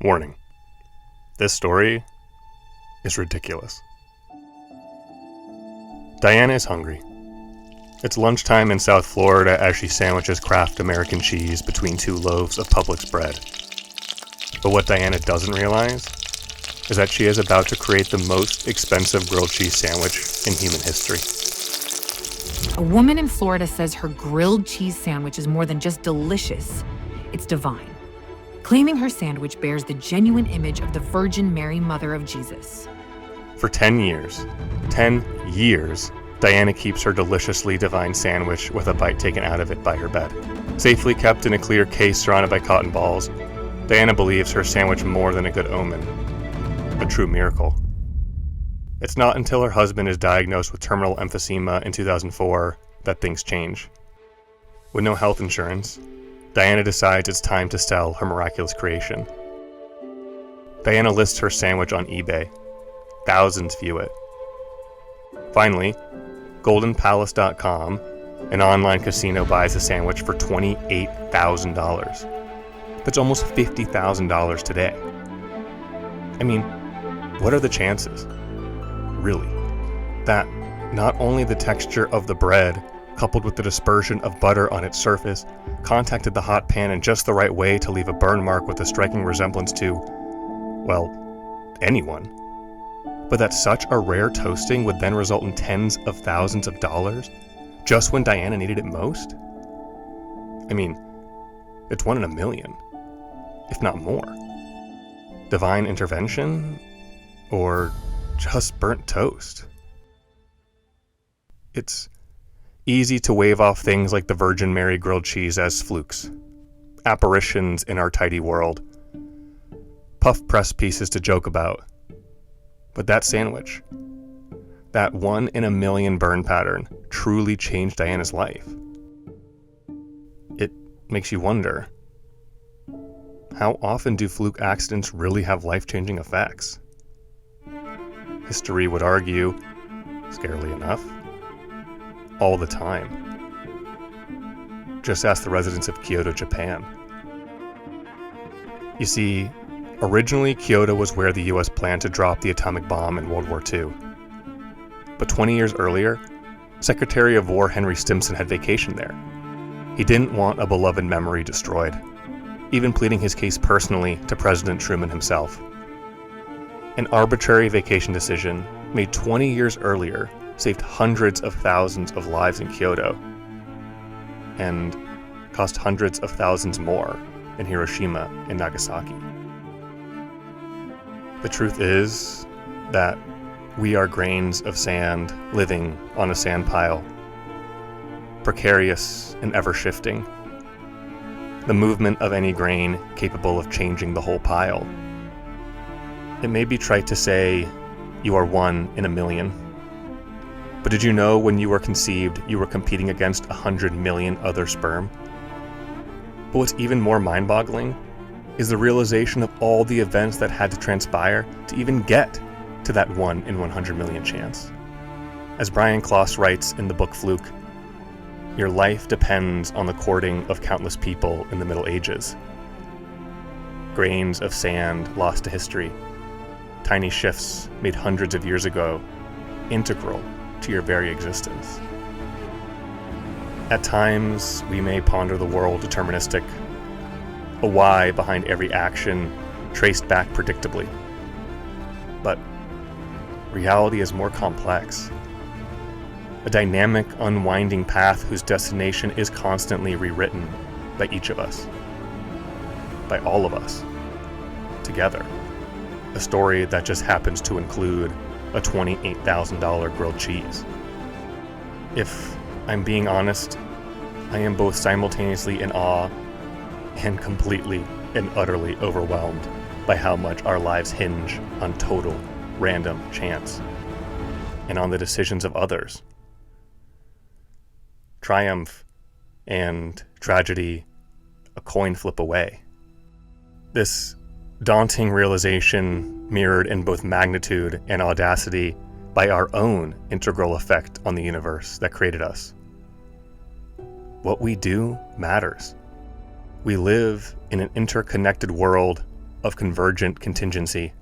Warning. This story is ridiculous. Diana is hungry. It's lunchtime in South Florida as she sandwiches Kraft American cheese between two loaves of Publix bread. But what Diana doesn't realize is that she is about to create the most expensive grilled cheese sandwich in human history. A woman in Florida says her grilled cheese sandwich is more than just delicious, it's divine, claiming her sandwich bears the genuine image of the Virgin Mary, Mother of Jesus. For 10 years, Diana keeps her deliciously divine sandwich with a bite taken out of it by her bed. Safely kept in a clear case surrounded by cotton balls, Diana believes her sandwich more than a good omen, a true miracle. It's not until her husband is diagnosed with terminal emphysema in 2004 that things change. With no health insurance, Diana decides it's time to sell her miraculous creation. Diana lists her sandwich on eBay. Thousands view it. Finally, goldenpalace.com, an online casino, buys the sandwich for $28,000. That's almost $50,000 today. I mean, what are the chances, really, that not only the texture of the bread, coupled with the dispersion of butter on its surface, contacted the hot pan in just the right way to leave a burn mark with a striking resemblance to, well, anyone, but that such a rare toasting would then result in tens of thousands of dollars just when Diana needed it most? I mean, it's 1 in a million, if not more. Divine intervention? Or just burnt toast? It's easy to wave off things like the Virgin Mary grilled cheese as flukes, apparitions in our tidy world, puff press pieces to joke about. But that sandwich, that 1 in a million burn pattern, truly changed Diana's life. It makes you wonder, how often do fluke accidents really have life-changing effects? History would argue, scarily enough, all the time. Just ask the residents of Kyoto, Japan. You see, originally Kyoto was where the US planned to drop the atomic bomb in World War II. But 20 years earlier, Secretary of War Henry Stimson had vacationed there. He didn't want a beloved memory destroyed, even pleading his case personally to President Truman himself. An arbitrary vacation decision made 20 years earlier saved hundreds of thousands of lives in Kyoto and cost hundreds of thousands more in Hiroshima and Nagasaki. The truth is that we are grains of sand living on a sand pile, precarious and ever-shifting. The movement of any grain capable of changing the whole pile. It may be trite to say you are 1 in a million, but did you know when you were conceived you were competing against 100 million other sperm? But what's even more mind-boggling is the realization of all the events that had to transpire to even get to that 1 in 100 million chance. As Brian Klaas writes in the book Fluke, your life depends on the courting of countless people in the Middle Ages. Grains of sand lost to history, tiny shifts made hundreds of years ago, integral to your very existence. At times, we may ponder the world deterministic, a why behind every action traced back predictably. But reality is more complex. A dynamic, unwinding path whose destination is constantly rewritten by each of us, by all of us, together. A story that just happens to include a $28,000 grilled cheese. If I'm being honest, I am both simultaneously in awe and completely and utterly overwhelmed by how much our lives hinge on total, random chance and on the decisions of others. Triumph and tragedy, a coin flip away. This daunting realization mirrored in both magnitude and audacity by our own integral effect on the universe that created us. What we do matters. We live in an interconnected world of convergent contingency.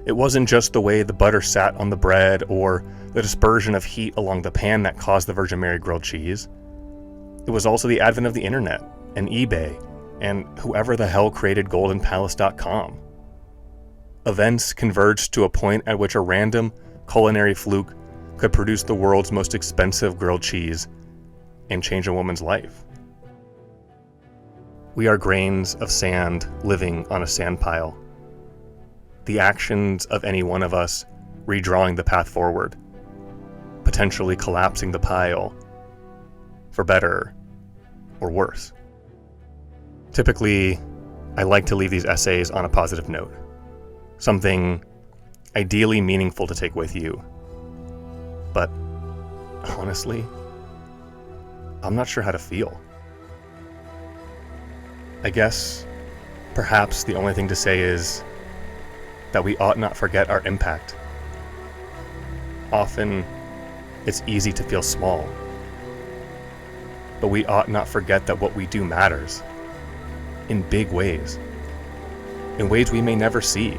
It wasn't just the way the butter sat on the bread or the dispersion of heat along the pan that caused the Virgin Mary grilled cheese. It was also the advent of the internet and eBay and whoever the hell created goldenpalace.com. Events converged to a point at which a random culinary fluke could produce the world's most expensive grilled cheese and change a woman's life. We are grains of sand living on a sand pile. The actions of any one of us redrawing the path forward, potentially collapsing the pile, for better or worse. Typically, I like to leave these essays on a positive note, something ideally meaningful to take with you. But honestly, I'm not sure how to feel. I guess perhaps the only thing to say is that we ought not forget our impact. Often, it's easy to feel small, but we ought not forget that what we do matters in big ways, in ways we may never see.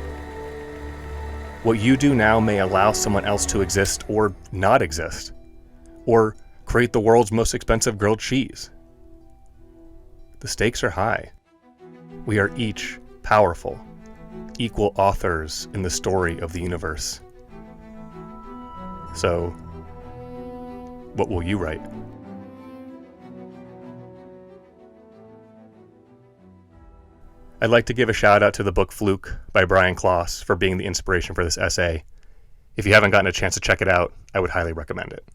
What you do now may allow someone else to exist or not exist, or create the world's most expensive grilled cheese. The stakes are high. We are each powerful, equal authors in the story of the universe. So, what will you write? I'd like to give a shout out to the book Fluke by Brian Klaas for being the inspiration for this essay. If you haven't gotten a chance to check it out, I would highly recommend it.